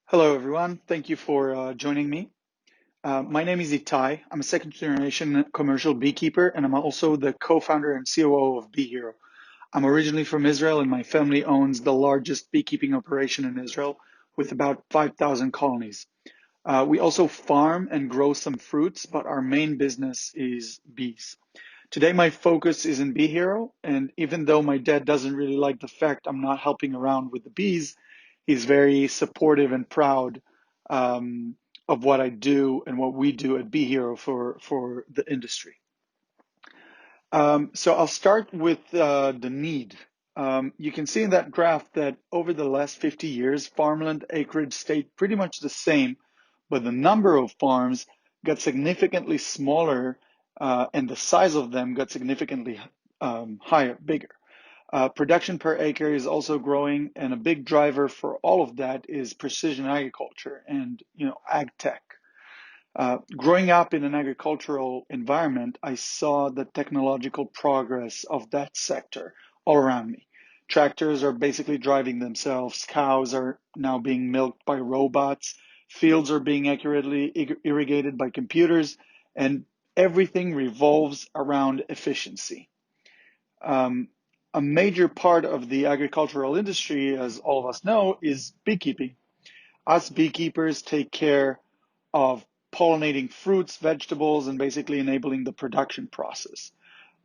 Hello, everyone. Thank you for joining me. My name is Itai. I'm a second generation commercial beekeeper, and I'm also the co-founder and COO of BeeHero. I'm originally from Israel, and my family owns the largest beekeeping operation in Israel with about 5,000 colonies. We also farm and grow some fruits, but our main business is bees. Today, my focus is in BeeHero, and even though my dad doesn't really like the fact I'm not helping around with the bees, he's very supportive and proud um, of what I do and what we do at BeeHero for the industry. So I'll start with the need. You can see in that graph that over the last 50 years, farmland acreage stayed pretty much the same, but the number of farms got significantly smaller, and the size of them got significantly higher, bigger. Production per acre is also growing, and a big driver for all of that is precision agriculture and ag tech. Growing up in an agricultural environment, I saw the technological progress of that sector all around me. Tractors are basically driving themselves, cows are now being milked by robots, fields are being accurately irrigated by computers, and everything revolves around efficiency. Um, a major part of the agricultural industry, as all of us know, is beekeeping. Us beekeepers take care of pollinating fruits, vegetables, and basically enabling the production process.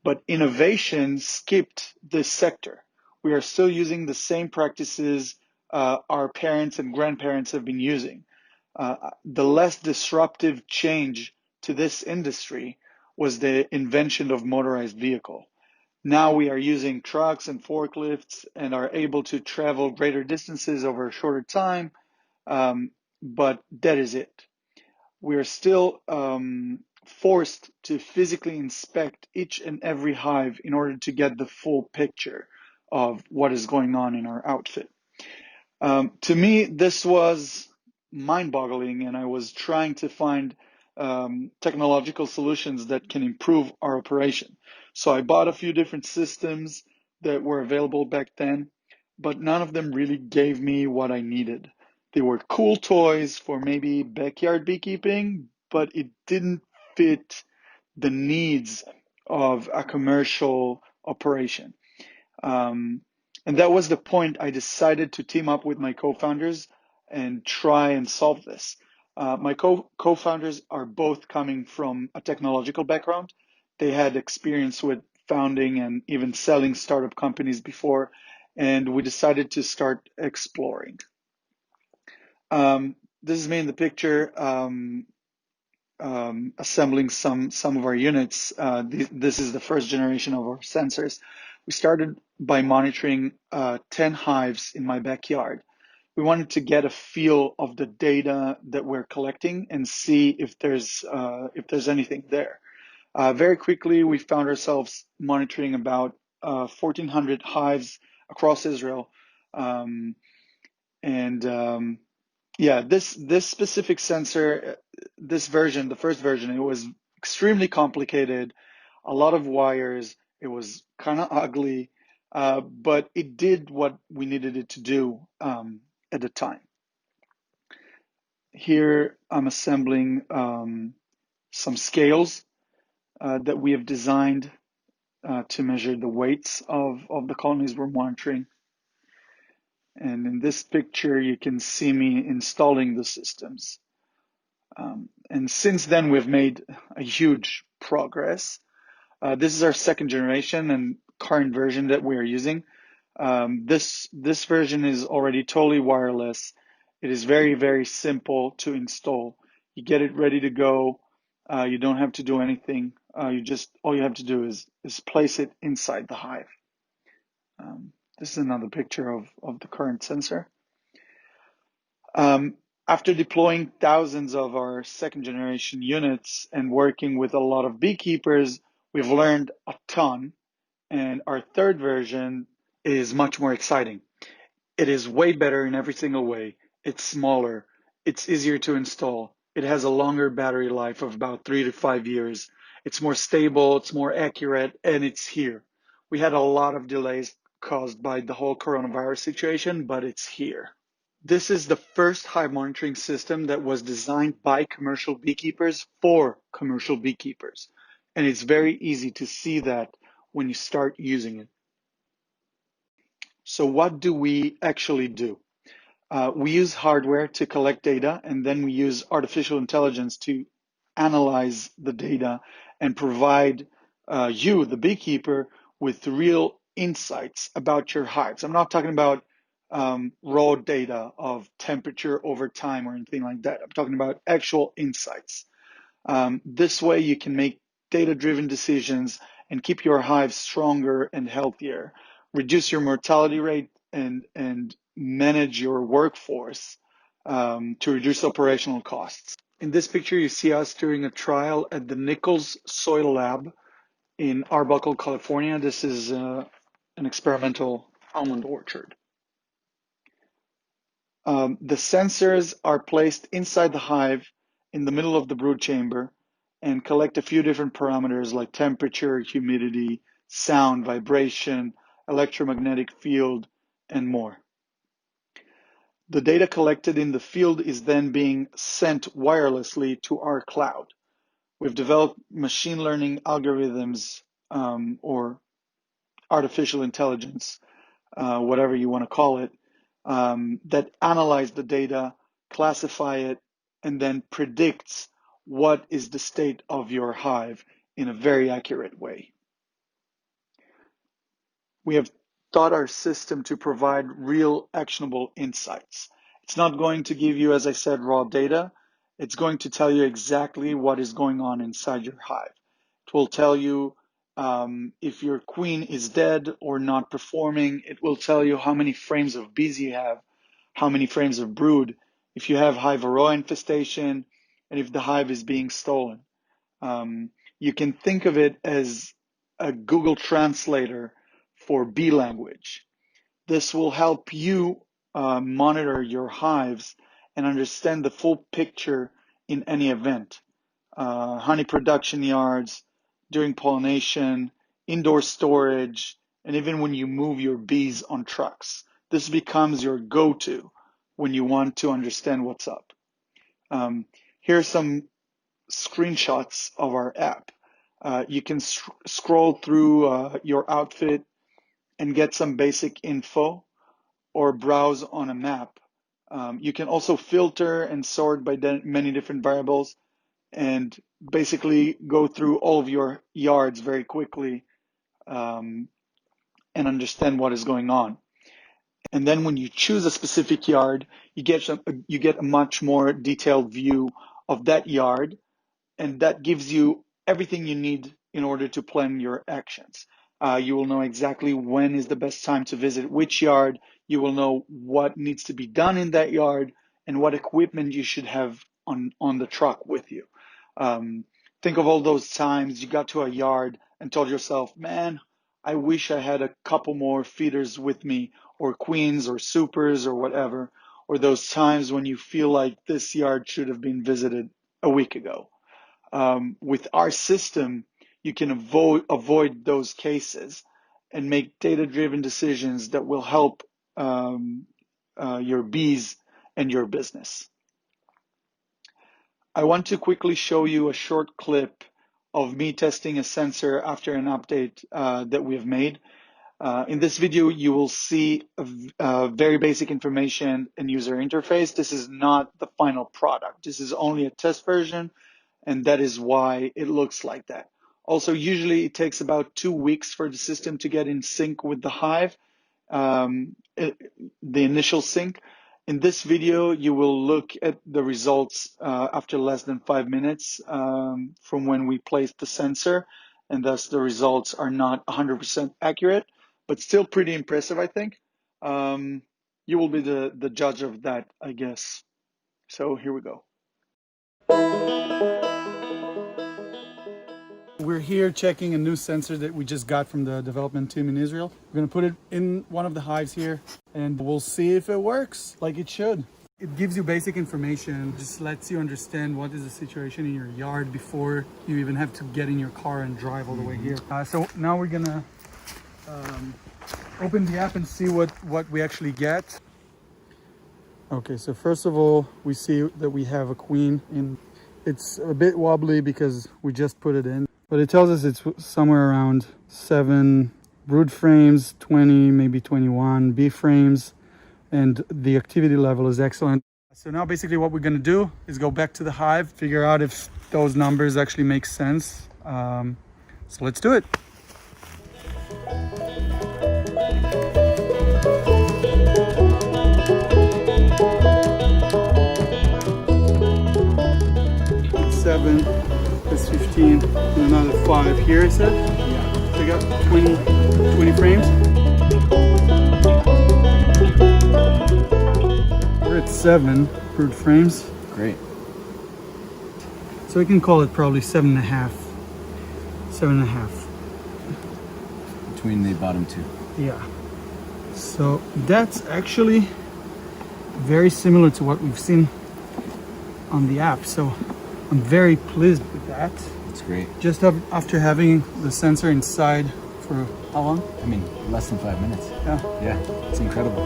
But innovation skipped this sector. We are still using the same practices our parents and grandparents have been using. The less disruptive change to this industry was the invention of motorized vehicle. Now we are using trucks and forklifts and are able to travel greater distances over a shorter time, but that is it. We are still forced to physically inspect each and every hive in order to get the full picture of what is going on in our outfit. To me, this was mind-boggling, and I was trying to find technological solutions that can improve our operation. So I bought a few different systems that were available back then, but none of them really gave me what I needed. They were cool toys for maybe backyard beekeeping, but it didn't fit the needs of a commercial operation. Um, and that was the point I decided to team up with my co-founders and try and solve this. My co-founders are both coming from a technological background. They had experience with founding and even selling startup companies before, and we decided to start exploring. This is me in the picture assembling some of our units. This is the first generation of our sensors. We started by monitoring 10 hives in my backyard. We wanted to get a feel of the data that we're collecting and see if there's anything there. Very quickly, we found ourselves monitoring about 1,400 hives across Israel, and yeah, this specific sensor, this version, the first version, it was extremely complicated, a lot of wires. It was kind of ugly, but it did what we needed it to do at the time. Here I'm assembling some scales that we have designed to measure the weights of the colonies we're monitoring. And in this picture, you can see me installing the systems. And since then, we've made a huge progress. This is our second generation and current version that we are using. This version is already totally wireless. It is very, very simple to install. You get it ready to go. You don't have to do anything. All you have to do is place it inside the hive. This is another picture of the current sensor. After deploying thousands of our second generation units and working with a lot of beekeepers, we've learned a ton. And our third version is much more exciting. It is way better in every single way. It's smaller. It's easier to install. It has a longer battery life of about 3 to 5 years. It's more stable, it's more accurate, and it's here. We had a lot of delays caused by the whole coronavirus situation, but it's here. This is the first hive monitoring system that was designed by commercial beekeepers for commercial beekeepers. And it's very easy to see that when you start using it. So what do we actually do? We use hardware to collect data, and then we use artificial intelligence to analyze the data and provide you, the beekeeper, with real insights about your hives. I'm not talking about raw data of temperature over time or anything like that. I'm talking about actual insights. This way you can make data-driven decisions and keep your hives stronger and healthier, reduce your mortality rate, and manage your workforce to reduce operational costs. In this picture, you see us during a trial at the Nichols Soil Lab in Arbuckle, California. This is an experimental almond orchard. The sensors are placed inside the hive in the middle of the brood chamber and collect a few different parameters like temperature, humidity, sound, vibration, electromagnetic field, and more. The data collected in the field is then being sent wirelessly to our cloud. We've developed machine learning algorithms or artificial intelligence, whatever you want to call it, that analyze the data, classify it, and then predicts what is the state of your hive in a very accurate way. We have taught our system to provide real actionable insights. It's not going to give you, as I said, raw data. It's going to tell you exactly what is going on inside your hive. It will tell you if your queen is dead or not performing. It will tell you how many frames of bees you have, how many frames of brood, if you have hive varroa infestation, and if the hive is being stolen. You can think of it as a Google translator for bee language. This will help you monitor your hives and understand the full picture in any event. Honey production yards, during pollination, indoor storage, and even when you move your bees on trucks. This becomes your go-to when you want to understand what's up. Here are some screenshots of our app. You can scroll through your outfit and get some basic info or browse on a map. You can also filter and sort by many different variables and basically go through all of your yards very quickly and understand what is going on. And then when you choose a specific yard, you get a much more detailed view of that yard, and that gives you everything you need in order to plan your actions. You will know exactly when is the best time to visit which yard. You will know what needs to be done in that yard and what equipment you should have on the truck with you. Think of all those times you got to a yard and told yourself, man, I wish I had a couple more feeders with me, or queens or supers or whatever, or those times when you feel like this yard should have been visited a week ago. With our system, you can avoid those cases and make data-driven decisions that will help your bees and your business. I want to quickly show you a short clip of me testing a sensor after an update that we have made. In this video, you will see very basic information and user interface. This is not the final product. This is only a test version, and that is why it looks like that. Also, usually it takes about 2 weeks for the system to get in sync with the hive, the initial sync. In this video, you will look at the results after less than 5 minutes from when we placed the sensor, and thus the results are not 100% accurate, but still pretty impressive, I think. You will be the judge of that, I guess. So here we go. We're here checking a new sensor that we just got from the development team in Israel. We're going to put it in one of the hives here, and we'll see if it works like it should. It gives you basic information, just lets you understand what is the situation in your yard before you even have to get in your car and drive all the way here. So now we're going to open the app and see what we actually get. Okay, so first of all, we see that we have a queen in. It's a bit wobbly because we just put it in, but it tells us it's somewhere around 7 brood frames, 20, maybe 21 bee frames, and the activity level is excellent. So now basically what we're gonna do is go back to the hive, figure out if those numbers actually make sense. So let's do it. Seven, that's 15, and another 5 here, I said? Yeah. So I got 20 frames. We're at 7 brood frames. Great. So we can call it probably 7.5. 7.5. Between the bottom two. Yeah. So that's actually very similar to what we've seen on the app. So I'm very pleased with that. That's great. Just after having the sensor inside for how long? I mean, less than 5 minutes. Yeah. Yeah, it's incredible.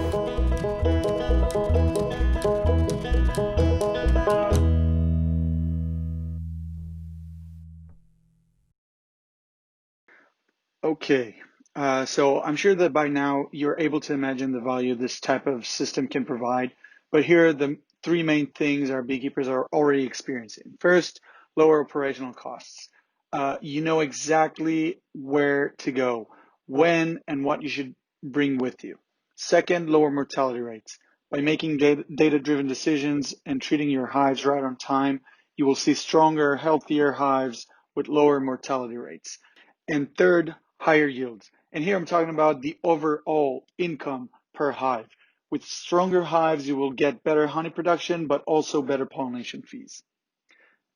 Okay, so I'm sure that by now you're able to imagine the value this type of system can provide, but here are the 3 main things our beekeepers are already experiencing. First, lower operational costs. You know exactly where to go, when and what you should bring with you. Second, lower mortality rates. By making data-driven decisions and treating your hives right on time, you will see stronger, healthier hives with lower mortality rates. And third, higher yields. And here I'm talking about the overall income per hive. With stronger hives, you will get better honey production, but also better pollination fees.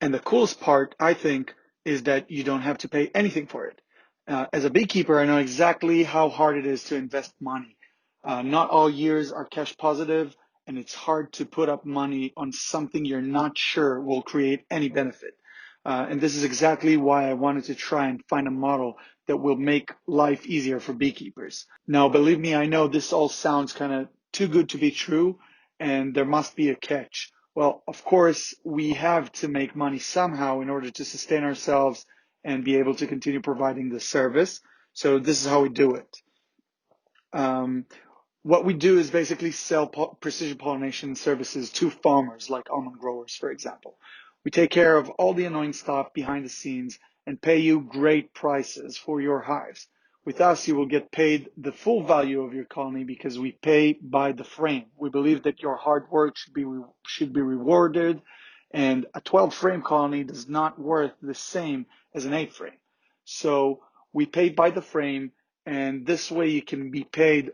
And the coolest part, I think, is that you don't have to pay anything for it. As a beekeeper, I know exactly how hard it is to invest money. Not all years are cash positive, and it's hard to put up money on something you're not sure will create any benefit. And this is exactly why I wanted to try and find a model that will make life easier for beekeepers. Now, believe me, I know this all sounds kind of too good to be true, and there must be a catch. Well, of course, we have to make money somehow in order to sustain ourselves and be able to continue providing the service. So this is how we do it. What we do is basically sell precision pollination services to farmers like almond growers, for example. We take care of all the annoying stuff behind the scenes and pay you great prices for your hives. With us, you will get paid the full value of your colony because we pay by the frame. We believe that your hard work should be rewarded, and a 12 frame colony does not worth the same as an 8 frame. So we pay by the frame, and this way you can be paid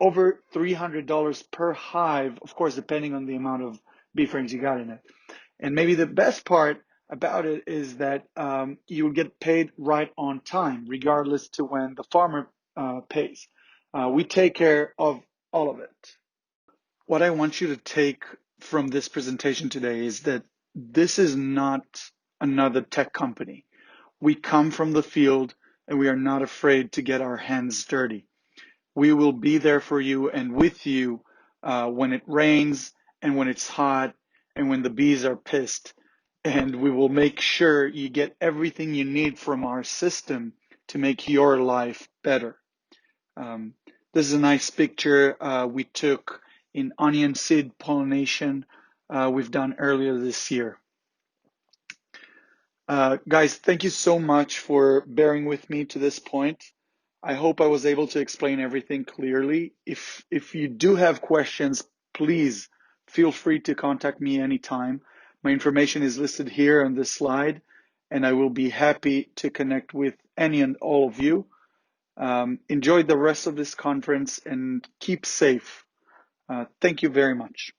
over $300 per hive, of course, depending on the amount of bee frames you got in it. And maybe the best part about it is that you will get paid right on time, regardless to when the farmer pays. We take care of all of it. What I want you to take from this presentation today is that this is not another tech company. We come from the field and we are not afraid to get our hands dirty. We will be there for you and with you when it rains and when it's hot and when the bees are pissed. And we will make sure you get everything you need from our system to make your life better. This is a nice picture we took in onion seed pollination we've done earlier this year. Guys, thank you so much for bearing with me to this point. I hope I was able to explain everything clearly. If you do have questions, please feel free to contact me anytime. My information is listed here on this slide, and I will be happy to connect with any and all of you. Enjoy the rest of this conference and keep safe. Thank you very much.